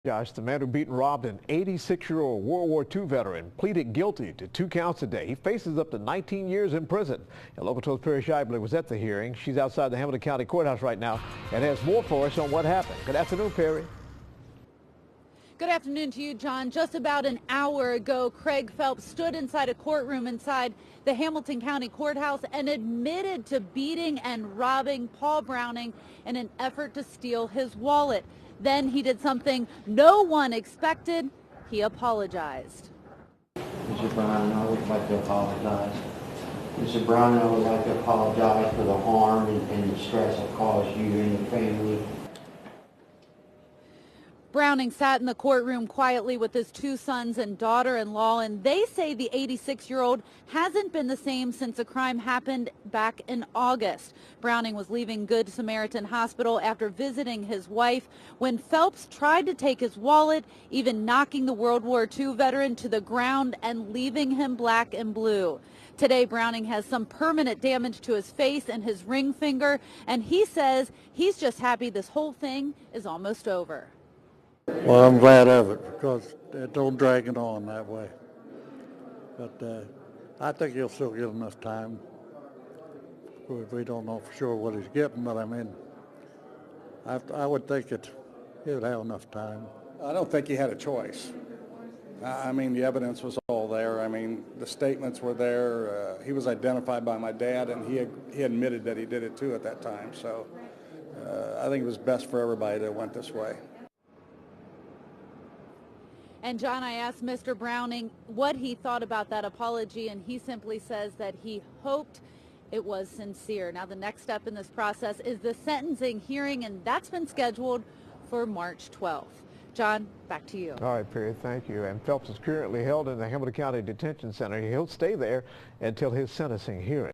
Josh, the man who beat and robbed an 86-year-old World War II veteran, pleaded guilty to 2 counts today. He faces up to 19 years in prison. And local 12's Perry Scheibler was at the hearing. She's outside the Hamilton County Courthouse right now and has more for us on what happened. Good afternoon, Perry. Good afternoon to you, John. Just about an hour ago, Craig Phelps stood inside a courtroom inside the Hamilton County Courthouse and admitted to beating and robbing Paul Browning in an effort to steal his wallet. Then he did something no one expected. He apologized. Mr. Browning, I would like to apologize. Mr. Browning, I would like to apologize for the harm and the stress I've caused you and your family. Browning sat in the courtroom quietly with his 2 sons and daughter-in-law, and they say the 86-year-old hasn't been the same since the crime happened back in August. Browning was leaving Good Samaritan Hospital after visiting his wife when Phelps tried to take his wallet, even knocking the World War II veteran to the ground and leaving him black and blue. Today, Browning has some permanent damage to his face and his ring finger, and he says he's just happy this whole thing is almost over. Well, I'm glad of it because it don't drag it on that way. But I think he'll still get enough time. We don't know for sure what he's getting, but I mean, I would think he would have enough time. I don't think he had a choice. I mean, the evidence was all there. I mean, the statements were there. He was identified by my dad, and he admitted that he did it too at that time. So I think it was best for everybody that it went this way. And John, I asked Mr. Browning what he thought about that apology, and he simply says that he hoped it was sincere. Now, the next step in this process is the sentencing hearing, and that's been scheduled for March 12th. John, back to you. All right, Perry, thank you. And Phelps is currently held in the Hamilton County Detention Center. He'll stay there until his sentencing hearing.